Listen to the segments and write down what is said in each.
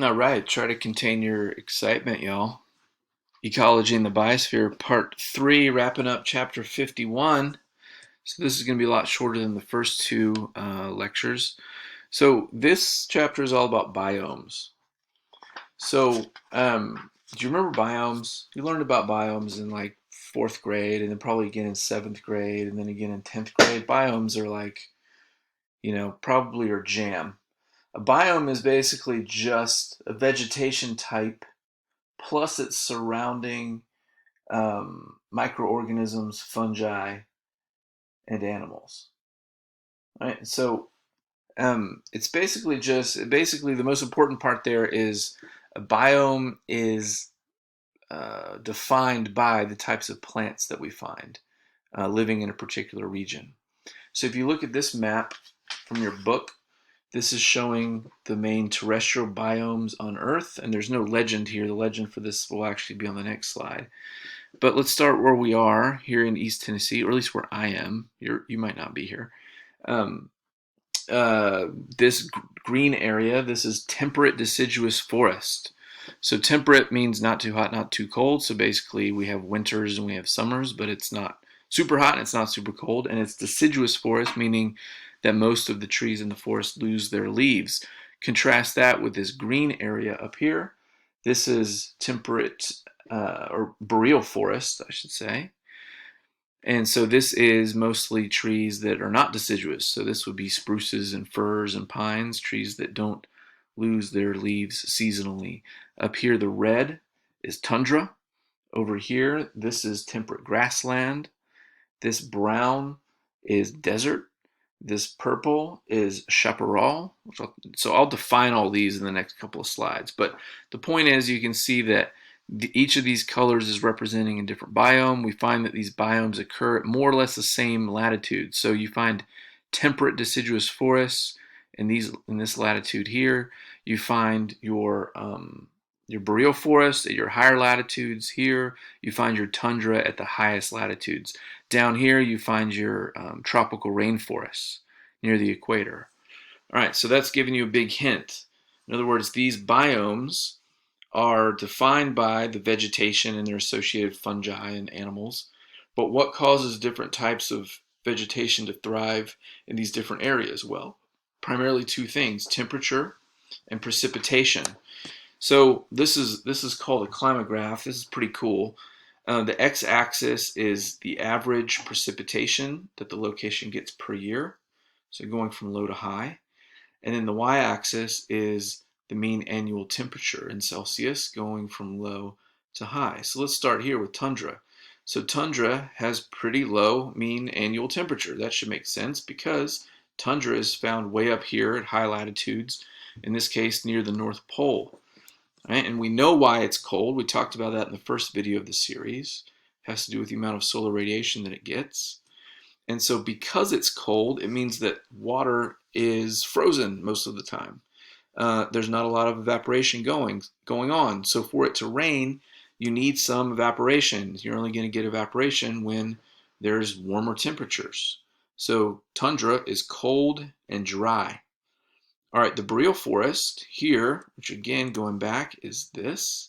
All right, try to contain your excitement, y'all. Ecology in the Biosphere, Part 3, wrapping up Chapter 51. So, this is going to be a lot shorter than the first two lectures. So, this chapter is all about biomes. So, do you remember biomes? You learned about biomes in like fourth grade, and then probably again in seventh grade, and then again in 10th grade. Biomes are like, probably your jam. A biome is basically just a vegetation type plus its surrounding microorganisms, fungi, and animals. Right. So it's basically the most important part there is a biome is defined by the types of plants that we find living in a particular region. So if you look at this map from your book, this is showing the main terrestrial biomes on Earth, and there's no legend here. The legend for this will actually be on the next slide. But let's start where we are here in East Tennessee, or at least where I am. You might not be here. Um, uh, this green area, this is temperate deciduous forest. So temperate means not too hot, not too cold. So basically we have winters and we have summers, but it's not super hot and it's not super cold. And it's deciduous forest, meaning that most of the trees in the forest lose their leaves. Contrast that with this green area up here. This is temperate or boreal forest, I should say. And so this is mostly trees that are not deciduous. So this would be spruces and firs and pines, trees that don't lose their leaves seasonally. Up here, the red is tundra. Over here, this is temperate grassland. This brown is desert. This purple is chaparral. So I'll define all these in the next couple of slides. But the point is, you can see that each of these colors is representing a different biome. We find that these biomes occur at more or less the same latitude. So you find temperate deciduous forests in this latitude here. You find your boreal forest at your higher latitudes here. You find your tundra at the highest latitudes. Down here, you find your tropical rainforests near the equator. All right, so that's giving you a big hint. In other words, these biomes are defined by the vegetation and their associated fungi and animals. But what causes different types of vegetation to thrive in these different areas? Well, primarily two things: temperature and precipitation. So this is called a climograph. This is pretty cool. The x-axis is the average precipitation that the location gets per year, so going from low to high. And then the y-axis is the mean annual temperature in Celsius, going from low to high. So let's start here with tundra. So tundra has pretty low mean annual temperature. That should make sense because tundra is found way up here at high latitudes, in this case near the North Pole. Right? And we know why it's cold. We talked about that in the first video of the series. It has to do with the amount of solar radiation that it gets. And so because it's cold, it means that water is frozen most of the time. There's not a lot of evaporation going on. So for it to rain, you need some evaporation. You're only going to get evaporation when there's warmer temperatures. So tundra is cold and dry. All right, the boreal forest here, which again, going back, is this.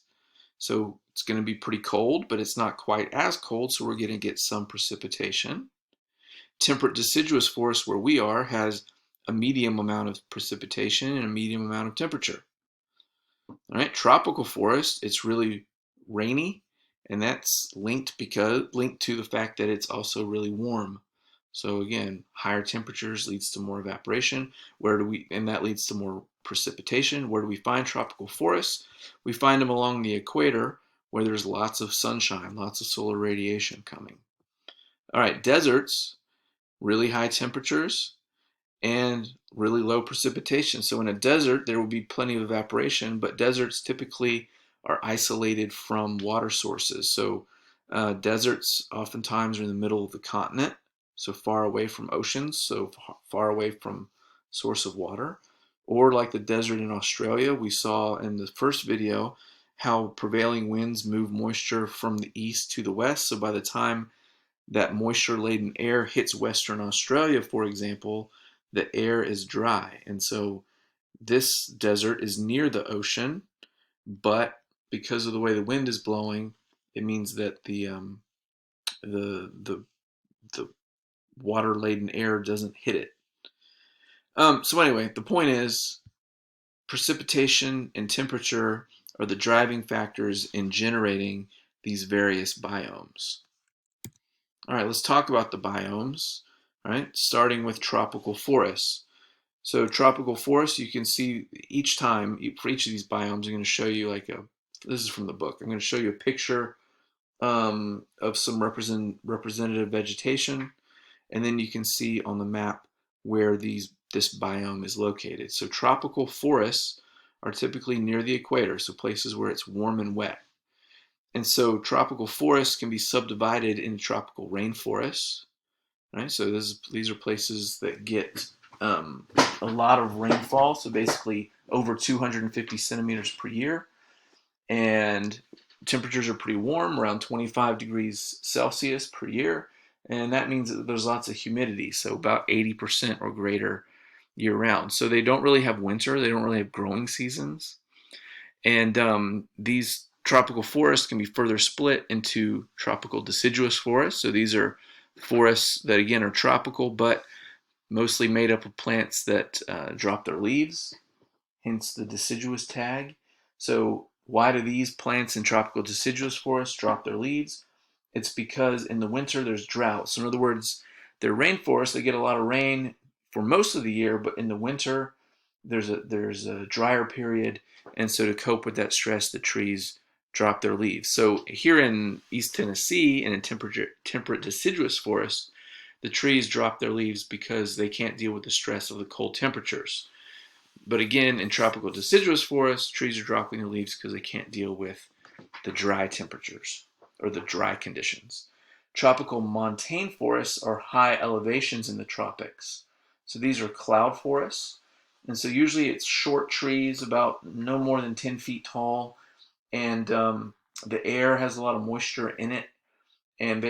So it's going to be pretty cold, but it's not quite as cold, so we're going to get some precipitation. Temperate deciduous forest, where we are, has a medium amount of precipitation and a medium amount of temperature. All right, tropical forest, it's really rainy, and that's linked to the fact that it's also really warm. So again, higher temperatures leads to more evaporation. And that leads to more precipitation. Where do we find tropical forests? We find them along the equator, where there's lots of sunshine, lots of solar radiation coming. All right, deserts, really high temperatures and really low precipitation. So in a desert, there will be plenty of evaporation, but deserts typically are isolated from water sources. So deserts oftentimes are in the middle of the continent, so far away from oceans, so far away from source of water. Or like the desert in Australia, we saw in the first video how prevailing winds move moisture from the east to the west. So by the time that moisture-laden air hits Western Australia, for example, the air is dry. And so this desert is near the ocean, but because of the way the wind is blowing, it means that the the the water laden air doesn't hit it. So anyway, the point is precipitation and temperature are the driving factors in generating these various biomes. All right, let's talk about the biomes. All right, starting with tropical forests. So tropical forests, you can see each time for each of these biomes, I'm going to show you this is from the book. I'm going to show you a picture of some representative vegetation, and then you can see on the map where this biome is located. So tropical forests are typically near the equator, so places where it's warm and wet. And so tropical forests can be subdivided into tropical rainforests, right? So these are places that get a lot of rainfall, so basically over 250 centimeters per year, and temperatures are pretty warm, around 25 degrees Celsius per year, and that means that there's lots of humidity, so about 80% or greater year round. So they don't really have winter, they don't really have growing seasons, and these tropical forests can be further split into tropical deciduous forests. So these are forests that again are tropical, but mostly made up of plants that drop their leaves, hence the deciduous tag. So why do these plants in tropical deciduous forests drop their leaves? It's because in the winter there's drought. So in other words, they're rainforests, they get a lot of rain for most of the year, but in the winter there's a drier period, and so to cope with that stress, the trees drop their leaves. So here in East Tennessee, in a temperate deciduous forest, the trees drop their leaves because they can't deal with the stress of the cold temperatures. But again, in tropical deciduous forests, trees are dropping their leaves because they can't deal with the dry temperatures or the dry conditions. Tropical montane forests are high elevations in the tropics. So these are cloud forests. And so usually it's short trees, about no more than 10 feet tall. And the air has a lot of moisture in it. And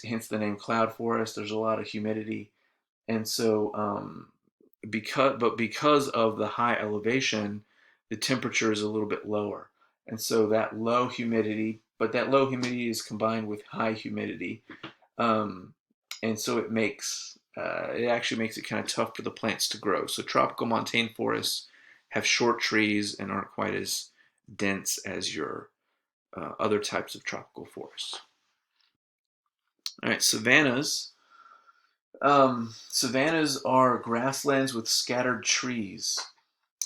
hence the name cloud forest. There's a lot of humidity. And so because of the high elevation, the temperature is a little bit lower, and so that low humidity, is combined with high humidity, and so it actually makes it kind of tough for the plants to grow. So tropical montane forests have short trees and aren't quite as dense as your other types of tropical forests. All right, savannas. Savannas are grasslands with scattered trees.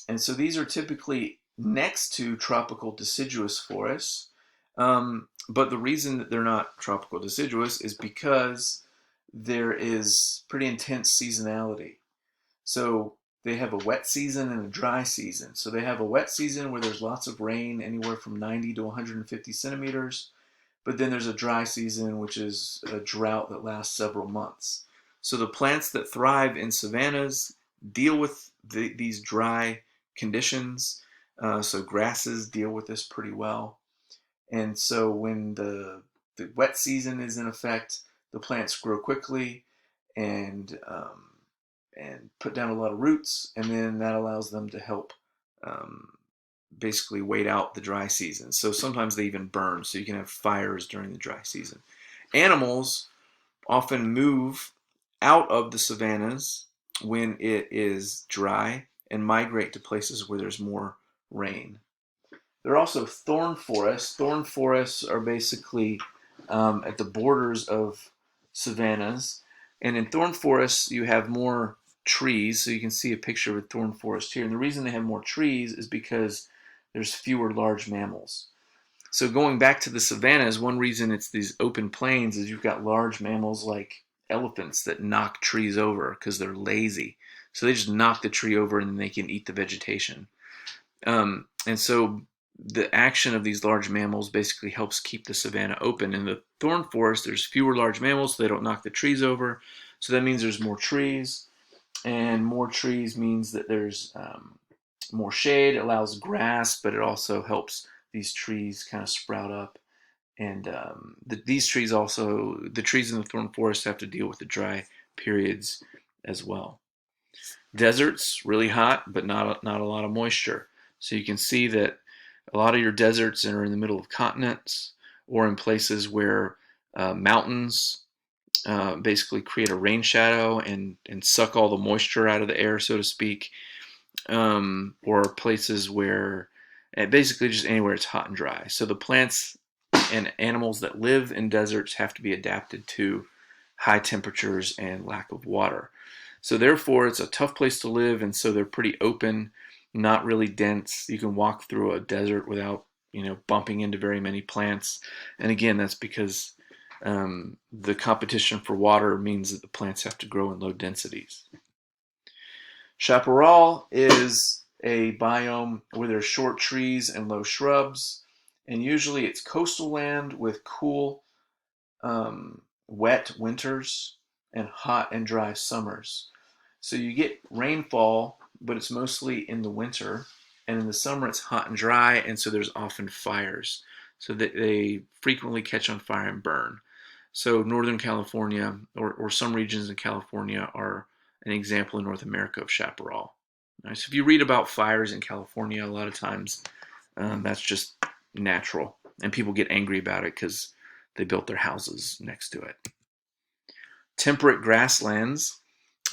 And so these are typically next to tropical deciduous forests. But the reason that they're not tropical deciduous is because there is pretty intense seasonality. So they have a wet season and a dry season. So they have a wet season where there's lots of rain, anywhere from 90 to 150 centimeters. But then there's a dry season, which is a drought that lasts several months. So the plants that thrive in savannas deal with these dry conditions. So grasses deal with this pretty well. And so when the wet season is in effect, the plants grow quickly and put down a lot of roots, and then that allows them to help um, basically wait out the dry season. So sometimes they even burn, so you can have fires during the dry season. Animals often move out of the savannas when it is dry and migrate to places where there's more rain. There are also thorn forests. Thorn forests are basically at the borders of savannas. And in thorn forests, you have more trees. So you can see a picture of a thorn forest here. And the reason they have more trees is because there's fewer large mammals. So going back to the savannas, one reason it's these open plains is you've got large mammals like elephants that knock trees over because they're lazy. So they just knock the tree over and then they can eat the vegetation. And so the action of these large mammals basically helps keep the savanna open. In the thorn forest, there's fewer large mammals, so they don't knock the trees over. So that means there's more trees, and more trees means that there's more shade. It allows grass, but it also helps these trees kind of sprout up. And these trees the trees in the thorn forest have to deal with the dry periods as well. Deserts, really hot, but not a lot of moisture. So you can see that a lot of your deserts are in the middle of continents or in places where mountains basically create a rain shadow and suck all the moisture out of the air, so to speak, or places where basically just anywhere it's hot and dry. So the plants and animals that live in deserts have to be adapted to high temperatures and lack of water. So therefore, it's a tough place to live, and so they're pretty open, not really dense. You can walk through a desert without, bumping into very many plants. And again, that's because the competition for water means that the plants have to grow in low densities. Chaparral is a biome where there's short trees and low shrubs, and usually it's coastal land with cool, wet winters and hot and dry summers. So you get rainfall, but it's mostly in the winter, and in the summer it's hot and dry, and so there's often fires. So that they frequently catch on fire and burn. So Northern California or some regions in California are an example in North America of chaparral. Right, so if you read about fires in California, a lot of times that's just natural, and people get angry about it because they built their houses next to it. Temperate grasslands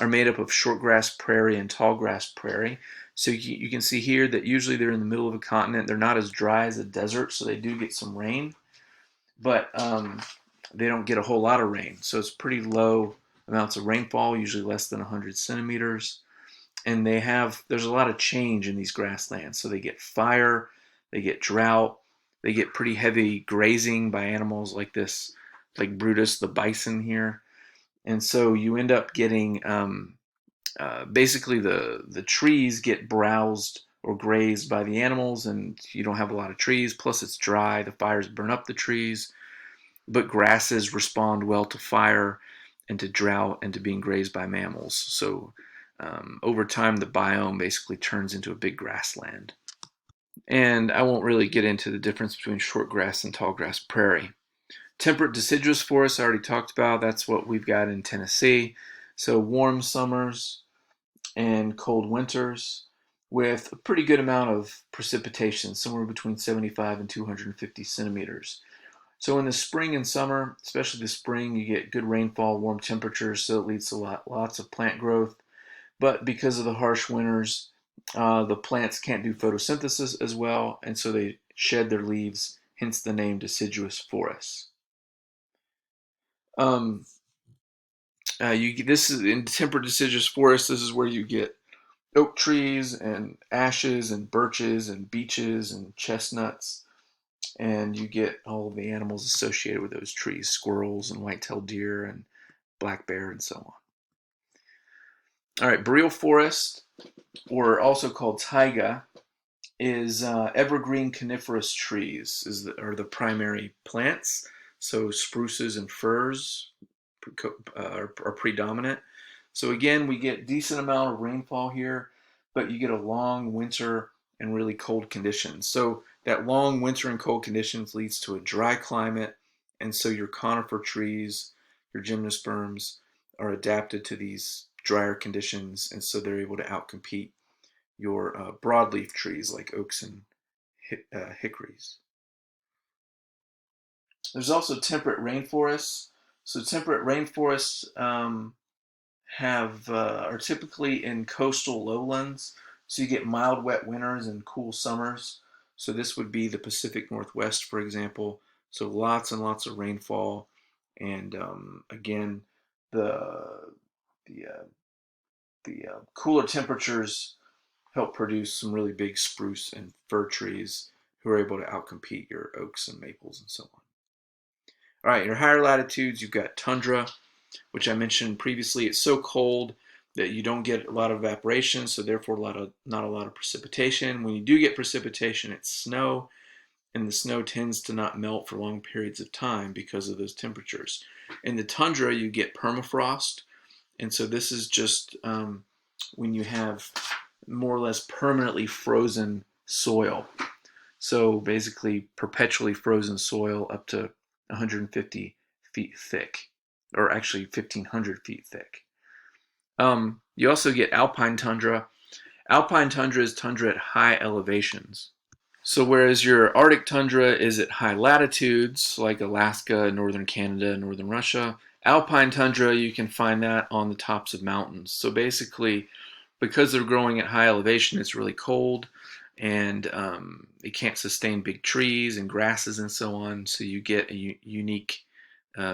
are made up of shortgrass prairie and tallgrass prairie. So you can see here that usually they're in the middle of a continent. They're not as dry as a desert, so they do get some rain, but they don't get a whole lot of rain. So it's pretty low amounts of rainfall, usually less than 100 centimeters. And there's a lot of change in these grasslands. So they get fire, they get drought, they get pretty heavy grazing by animals like this, like Brutus the bison here. And so you end up getting basically the trees get browsed or grazed by the animals, and you don't have a lot of trees. Plus, it's dry; the fires burn up the trees. But grasses respond well to fire and to drought and to being grazed by mammals. So over time, the biome basically turns into a big grassland. And I won't really get into the difference between shortgrass and tallgrass prairie. Temperate deciduous forests I already talked about. That's what we've got in Tennessee. So warm summers and cold winters with a pretty good amount of precipitation, somewhere between 75 and 250 centimeters. So in the spring and summer, especially the spring, you get good rainfall, warm temperatures, so it leads to lots of plant growth. But because of the harsh winters, the plants can't do photosynthesis as well, and so they shed their leaves, hence the name deciduous forests. Um, this is in temperate deciduous forests. This is where you get oak trees and ashes and birches and beeches and chestnuts, and you get all of the animals associated with those trees: squirrels and white-tailed deer and black bear and so on. All right, boreal forest, or also called taiga, is evergreen coniferous trees are the primary plants. So spruces and firs are predominant. So again, we get decent amount of rainfall here, but you get a long winter and really cold conditions. So that long winter and cold conditions leads to a dry climate, and so your conifer trees, your gymnosperms, are adapted to these drier conditions, and so they're able to outcompete your broadleaf trees like oaks and hickories. There's also temperate rainforests. So temperate rainforests are typically in coastal lowlands. So you get mild, wet winters and cool summers. So this would be the Pacific Northwest, for example. So lots and lots of rainfall, and again, the the cooler temperatures help produce some really big spruce and fir trees who are able to outcompete your oaks and maples and so on. All right, your higher latitudes, you've got tundra, which I mentioned previously. It's so cold that you don't get a lot of evaporation, so therefore not a lot of precipitation. When you do get precipitation, it's snow, and the snow tends to not melt for long periods of time because of those temperatures. In the tundra, you get permafrost, and so this is just when you have more or less permanently frozen soil. So basically, perpetually frozen soil up to 150 feet thick, or actually 1,500 feet thick. You also get alpine tundra. Alpine tundra is tundra at high elevations. So whereas your Arctic tundra is at high latitudes, like Alaska, northern Canada, northern Russia, alpine tundra, you can find that on the tops of mountains. So basically, because they're growing at high elevation, it's really cold, and it can't sustain big trees and grasses and so on. So you get a unique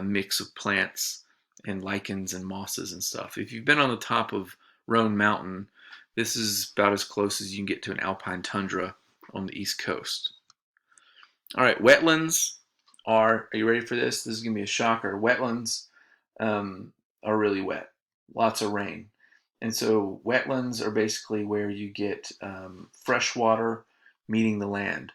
mix of plants and lichens and mosses and stuff. If you've been on the top of Roan Mountain, this is about as close as you can get to an alpine tundra on the East Coast. All right, wetlands are you ready for this? This is going to be a shocker. Wetlands are really wet, lots of rain. And so wetlands are basically where you get fresh water meeting the land.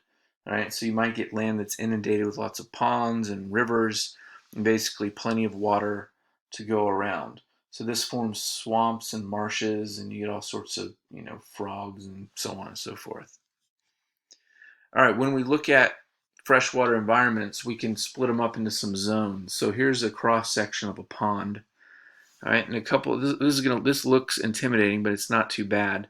All right, so you might get land that's inundated with lots of ponds and rivers and basically plenty of water to go around. So this forms swamps and marshes, and you get all sorts of, frogs and so on and so forth. All right, when we look at freshwater environments, we can split them up into some zones. So here's a cross section of a pond. All right, and this looks intimidating, but it's not too bad.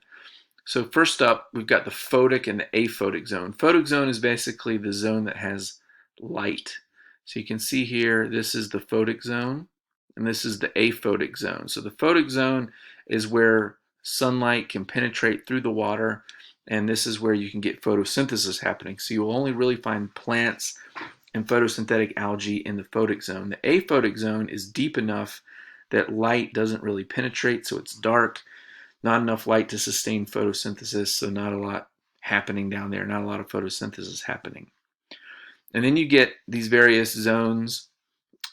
So first up, we've got the photic and the aphotic zone. Photic zone is basically the zone that has light. So you can see here, this is the photic zone, and this is the aphotic zone. So the photic zone is where sunlight can penetrate through the water, and this is where you can get photosynthesis happening. So you will only really find plants and photosynthetic algae in the photic zone. The aphotic zone is deep enough that light doesn't really penetrate, so it's dark, not enough light to sustain photosynthesis, so not a lot happening down there, not a lot of photosynthesis happening. And then you get these various zones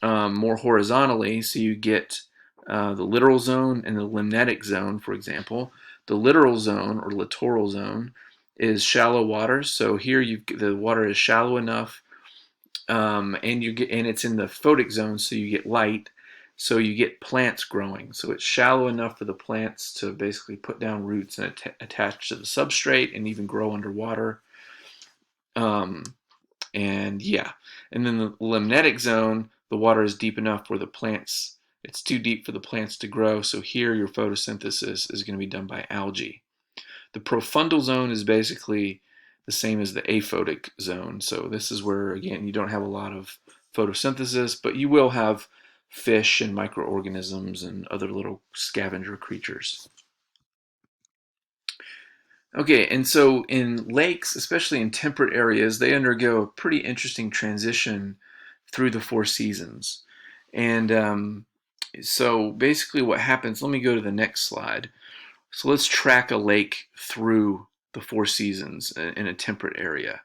more horizontally, so you get the littoral zone and the limnetic zone, for example. The littoral zone or littoral zone is shallow water, so here the water is shallow enough, and it's in the photic zone, so you get light. So you get plants growing. So it's shallow enough for the plants to basically put down roots and attach to the substrate and even grow underwater. And then the limnetic zone, the water is deep enough where it's too deep for the plants to grow. So here your photosynthesis is going to be done by algae. The profundal zone is basically the same as the aphotic zone. So this is where, again, you don't have a lot of photosynthesis, but you will have fish and microorganisms and other little scavenger creatures. Okay, and so in lakes, especially in temperate areas, they undergo a pretty interesting transition through the four seasons. And so basically what happens, let me go to the next slide. So let's track a lake through the four seasons in a temperate area.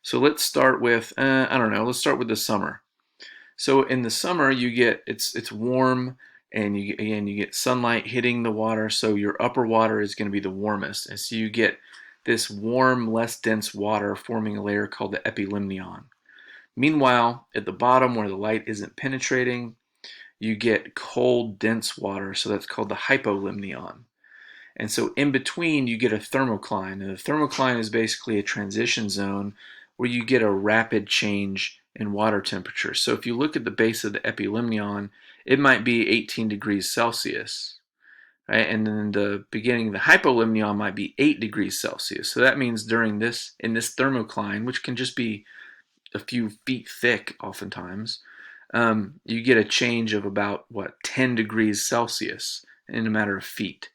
So let's start with, let's start with the summer. So in the summer, it's warm, and you get sunlight hitting the water. So your upper water is going to be the warmest, and so you get this warm, less dense water forming a layer called the epilimnion. Meanwhile, at the bottom where the light isn't penetrating, you get cold, dense water. So that's called the hypolimnion. And so in between, you get a thermocline. And the thermocline is basically a transition zone where you get a rapid change in water temperature. So if you look at the base of the epilimnion, it might be 18 degrees Celsius. Right? And then the beginning of the hypolimnion might be 8 degrees Celsius. So that means in this thermocline, which can just be a few feet thick oftentimes, you get a change of about 10 degrees Celsius in a matter of feet.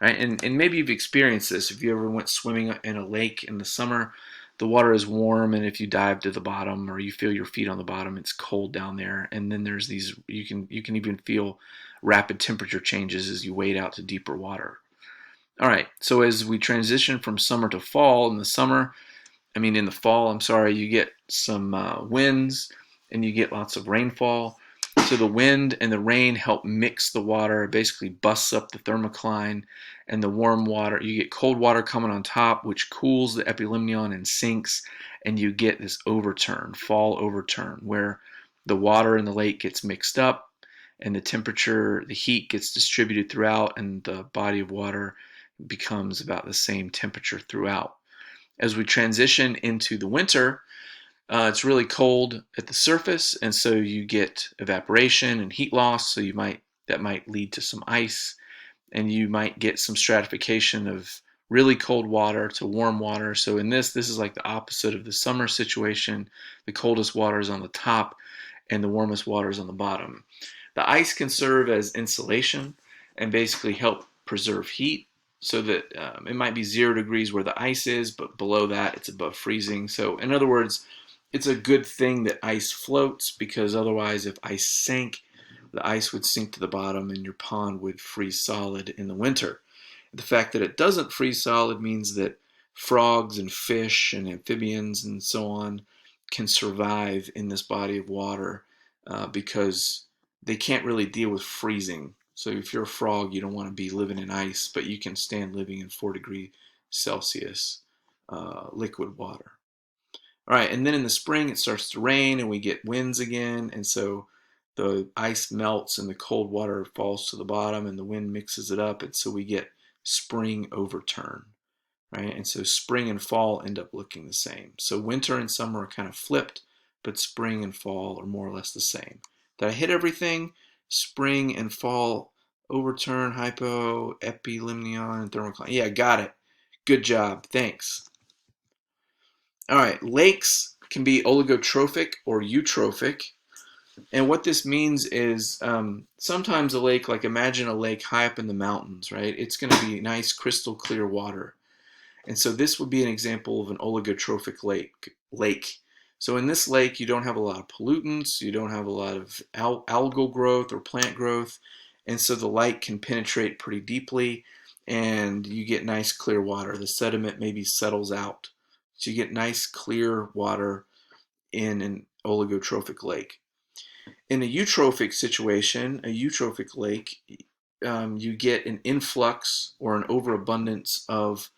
Right? And maybe you've experienced this. If you ever went swimming in a lake in the summer, the water is warm, and if you dive to the bottom or you feel your feet on the bottom, it's cold down there. And then there's you can even feel rapid temperature changes as you wade out to deeper water. All right, so as we transition from summer to fall, in the fall, you get some winds, and you get lots of rainfall. So the wind and the rain help mix the water, basically busts up the thermocline, and the warm water, you get cold water coming on top, which cools the epilimnion and sinks, and you get this fall overturn, where the water in the lake gets mixed up, and the heat gets distributed throughout, and the body of water becomes about the same temperature throughout. As we transition into the winter, it's really cold at the surface, and so you get evaporation and heat loss. So that might lead to some ice, and you might get some stratification of really cold water to warm water. So in this is like the opposite of the summer situation. The coldest water is on the top and the warmest water is on the bottom. The ice can serve as insulation and basically help preserve heat, so that it might be 0 degrees where the ice is, but below that it's above freezing. So in other words, it's a good thing that ice floats, because otherwise if ice sank, the ice would sink to the bottom and your pond would freeze solid in the winter. The fact that it doesn't freeze solid means that frogs and fish and amphibians and so on can survive in this body of water, because they can't really deal with freezing. So if you're a frog, you don't want to be living in ice, but you can stand living in 4 degrees Celsius liquid water. All right, and then in the spring it starts to rain and we get winds again, and so the ice melts and the cold water falls to the bottom and the wind mixes it up, and so we get spring overturn, right? And so spring and fall end up looking the same. So winter and summer are kind of flipped, but spring and fall are more or less the same. Did I hit everything? Spring and fall overturn, hypo, epilimnion, and thermocline. Yeah, got it. Good job. Thanks. All right, lakes can be oligotrophic or eutrophic. And what this means is sometimes a lake, like imagine a lake high up in the mountains, right? It's going to be nice crystal clear water. And so this would be an example of an oligotrophic lake. So in this lake, you don't have a lot of pollutants, you don't have a lot of algal growth or plant growth, and so the light can penetrate pretty deeply, and you get nice clear water. The sediment maybe settles out. So you get nice clear water in an oligotrophic lake. In a eutrophic situation, a eutrophic lake, you get an influx or an overabundance of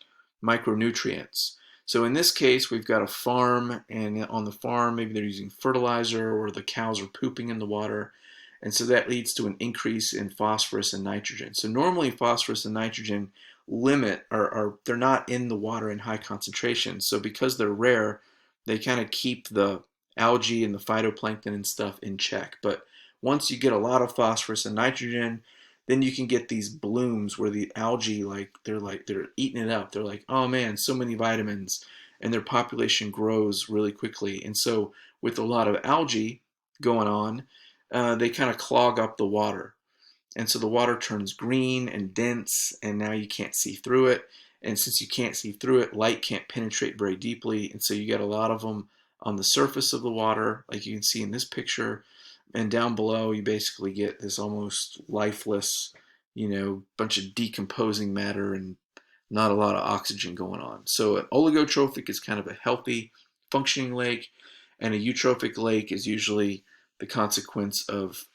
micronutrients. So in this case, we've got a farm, and on the farm, maybe they're using fertilizer or the cows are pooping in the water. And so that leads to an increase in phosphorus and nitrogen. So normally phosphorus and nitrogen limit, or they're not in the water in high concentrations. So because they're rare, they kind of keep the algae and the phytoplankton and stuff in check. But once you get a lot of phosphorus and nitrogen, then you can get these blooms where the algae, they're eating it up. They're like, oh man, so many vitamins, and their population grows really quickly. And so with a lot of algae going on, they kind of clog up the water. And so the water turns green and dense, and now you can't see through it. And since you can't see through it, light can't penetrate very deeply. And so you get a lot of them on the surface of the water, like you can see in this picture. And down below, you basically get this almost lifeless, bunch of decomposing matter and not a lot of oxygen going on. So an oligotrophic is kind of a healthy, functioning lake, and a eutrophic lake is usually the consequence of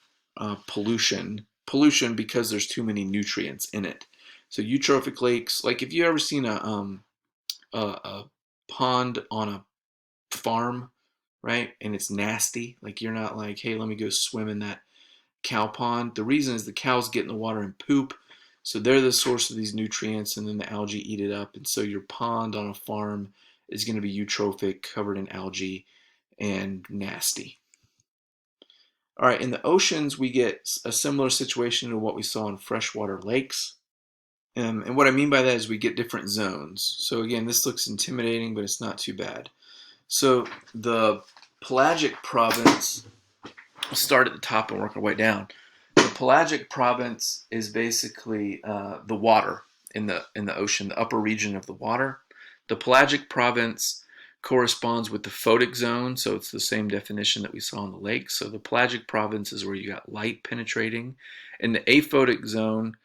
pollution. Pollution because there's too many nutrients in it. So eutrophic lakes, like if you ever seen a pond on a farm, right, and it's nasty, like you're not like, hey, let me go swim in that cow pond. The reason is the cows get in the water and poop, so they're the source of these nutrients, and then the algae eat it up. And so your pond on a farm is going to be eutrophic, covered in algae and nasty. All right, in the oceans, we get a similar situation to what we saw in freshwater lakes. And what I mean by that is we get different zones. So again, this looks intimidating, but it's not too bad. So the pelagic province, we'll start at the top and work our way down. The pelagic province is basically the water in the ocean, the upper region of the water. The pelagic province corresponds with the photic zone, so it's the same definition that we saw in the lake. So the pelagic province is where you got light penetrating. In the aphotic zone,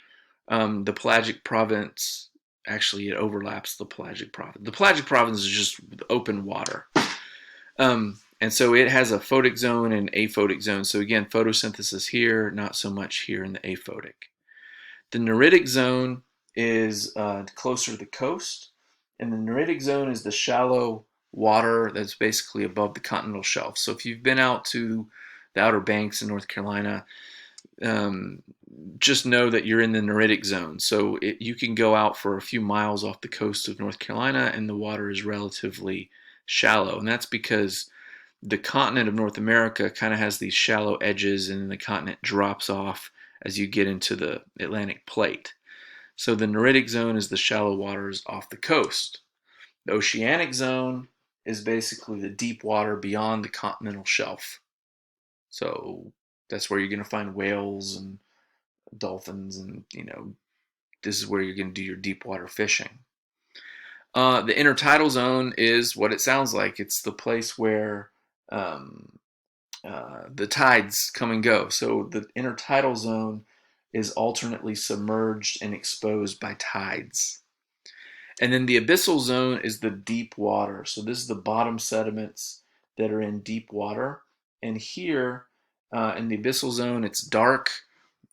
the pelagic province, actually it overlaps the pelagic province. The pelagic province is just open water. And so it has a photic zone and aphotic zone. So again, photosynthesis here, not so much here in the aphotic. The neritic zone is closer to the coast, and the neritic zone is the shallow water that's basically above the continental shelf. So if you've been out to the Outer Banks in North Carolina, just know that you're in the neritic zone. So you can go out for a few miles off the coast of North Carolina and the water is relatively shallow. And that's because the continent of North America kind of has these shallow edges, and then the continent drops off as you get into the Atlantic plate. So the neritic zone is the shallow waters off the coast. The oceanic zone is basically the deep water beyond the continental shelf. So that's where you're going to find whales and dolphins, and this is where you're going to do your deep water fishing. The intertidal zone is what it sounds like. It's the place where um, the tides come and go. So the intertidal zone is alternately submerged and exposed by tides. And then the abyssal zone is the deep water. So this is the bottom sediments that are in deep water. And here in the abyssal zone, it's dark,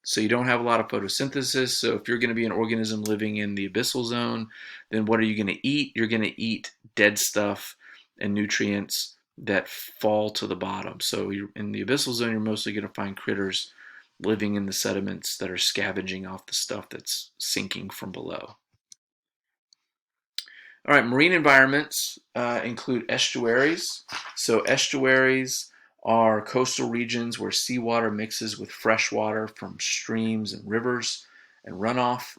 so you don't have a lot of photosynthesis. So if you're going to be an organism living in the abyssal zone, then what are you going to eat? You're going to eat dead stuff and nutrients that fall to the bottom. So in the abyssal zone, you're mostly going to find critters living in the sediments that are scavenging off the stuff that's sinking from below. All right, marine environments include estuaries. So estuaries are coastal regions where seawater mixes with fresh water from streams and rivers and runoff.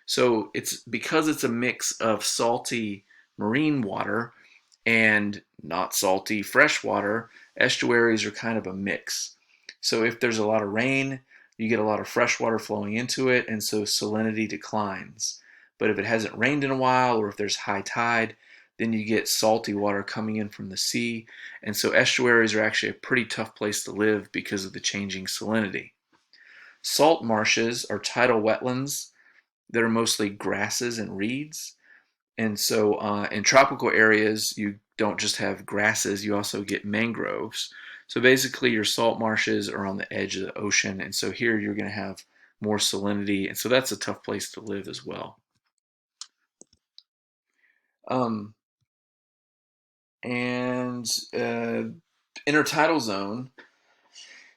So it's because it's a mix of salty marine water and not salty fresh water, estuaries are kind of a mix. So if there's a lot of rain, you get a lot of fresh water flowing into it, and so salinity declines. But if it hasn't rained in a while, or if there's high tide, then you get salty water coming in from the sea. And so estuaries are actually a pretty tough place to live because of the changing salinity. Salt marshes are tidal wetlands that are mostly grasses and reeds. And so in tropical areas, you don't just have grasses, you also get mangroves. So basically, your salt marshes are on the edge of the ocean. And so here you're going to have more salinity. And so that's a tough place to live as well. Um, and intertidal zone,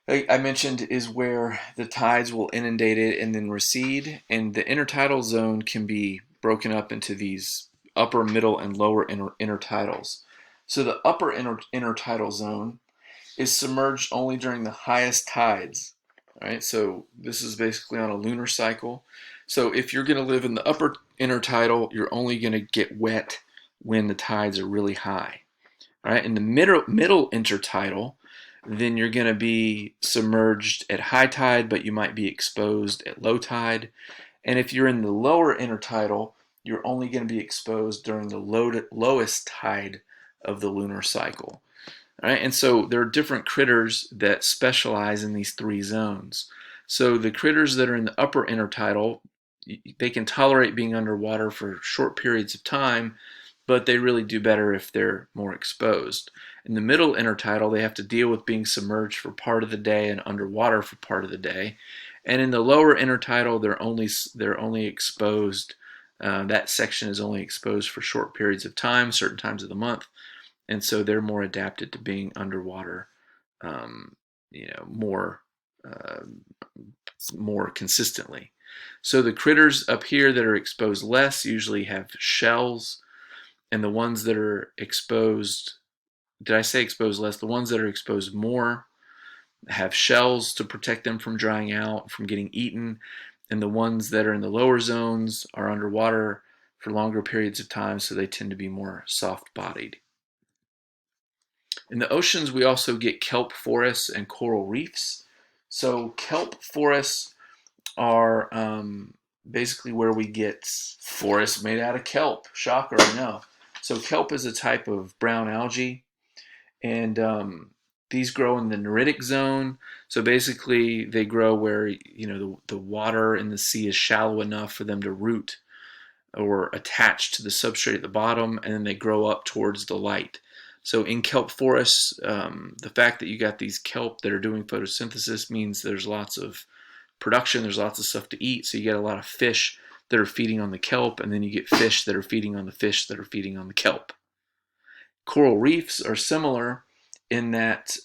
I mentioned, is where the tides will inundate it and then recede. And the intertidal zone can be broken up into these upper, middle, and lower intertidals. So the upper intertidal zone is submerged only during the highest tides. All right, so this is basically on a lunar cycle. So if you're going to live in the upper intertidal, you're only going to get wet when the tides are really high. All right, in the middle intertidal, then you're going to be submerged at high tide, but you might be exposed at low tide. And if you're in the lower intertidal, you're only going to be exposed during the lowest tide of the lunar cycle. All right, and so there are different critters that specialize in these three zones. So the critters that are in the upper intertidal, they can tolerate being underwater for short periods of time, but they really do better if they're more exposed. In the middle intertidal, they have to deal with being submerged for part of the day and underwater for part of the day. And in the lower intertidal, they're only exposed. That section is only exposed for short periods of time, certain times of the month, and so they're more adapted to being underwater, um, more uh, more consistently. So the critters up here that are exposed less usually have shells, and the ones that are exposed, did I say exposed less? The ones that are exposed more have shells to protect them from drying out, from getting eaten, and the ones that are in the lower zones are underwater for longer periods of time, so they tend to be more soft-bodied. In the oceans, we also get kelp forests and coral reefs. So kelp forests are basically where we get forests made out of kelp. Shocker, I know. So kelp is a type of brown algae, and these grow in the neritic zone. So basically, they grow where the water in the sea is shallow enough for them to root or attach to the substrate at the bottom, and then they grow up towards the light. So in kelp forests, the fact that you got these kelp that are doing photosynthesis means there's lots of production, there's lots of stuff to eat, so you get a lot of fish that are feeding on the kelp, and then you get fish that are feeding on the fish that are feeding on the kelp. Coral reefs are similar in that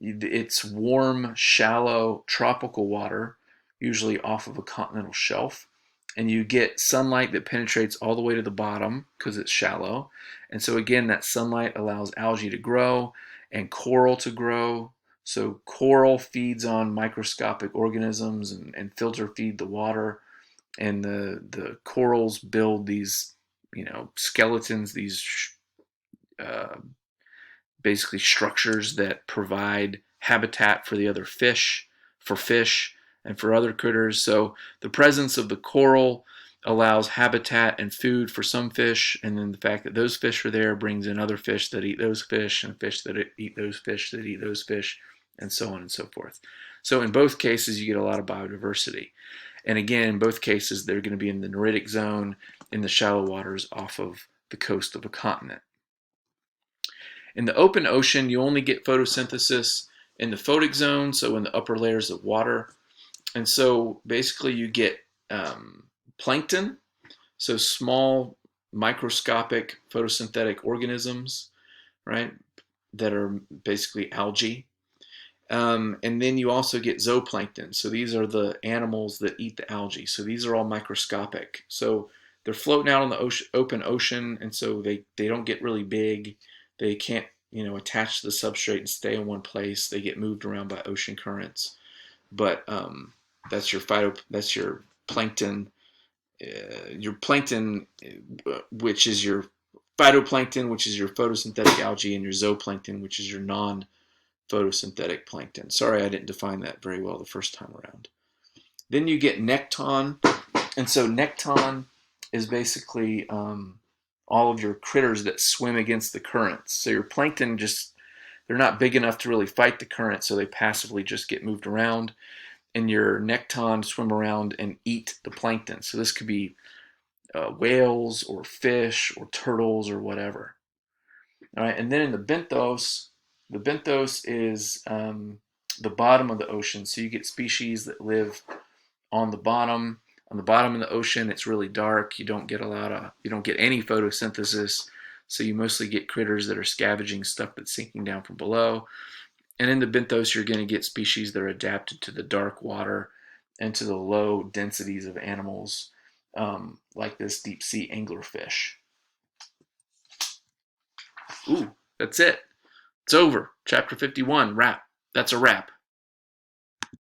it's warm, shallow, tropical water, usually off of a continental shelf. And you get sunlight that penetrates all the way to the bottom because it's shallow. And so, again, that sunlight allows algae to grow and coral to grow. So, coral feeds on microscopic organisms and filter feed the water. and the corals build these, skeletons, these uh, basically structures that provide habitat for the other fish, for fish, and for other critters. So the presence of the coral allows habitat and food for some fish, and then the fact that those fish are there brings in other fish that eat those fish, and fish that eat those fish that eat those fish, and so on and so forth. So in both cases, you get a lot of biodiversity. And again, in both cases, they're going to be in the neritic zone in the shallow waters off of the coast of a continent. In the open ocean, you only get photosynthesis in the photic zone, so in the upper layers of water. And so basically you get plankton, so small microscopic photosynthetic organisms, right, that are basically algae. And then you also get zooplankton. So these are the animals that eat the algae. So these are all microscopic. So they're floating out on the open ocean, and so they don't get really big. They can't, attach to the substrate and stay in one place. They get moved around by ocean currents. But that's your plankton. Your plankton, which is your phytoplankton, which is your photosynthetic algae, and your zooplankton, which is your non-photosynthetic plankton. Sorry, I didn't define that very well the first time around. Then you get nekton, and so nekton is basically all of your critters that swim against the currents. So your plankton they're not big enough to really fight the current, so they passively just get moved around. And your nekton swim around and eat the plankton. So this could be whales or fish or turtles or whatever. All right, and then in the benthos is the bottom of the ocean. So you get species that live on the bottom. On the bottom of the ocean, it's really dark. You don't get any photosynthesis. So you mostly get critters that are scavenging stuff that's sinking down from below. And in the benthos, you're going to get species that are adapted to the dark water and to the low densities of animals, like this deep sea anglerfish. Ooh, that's it. It's over. Chapter 51, wrap. That's a wrap.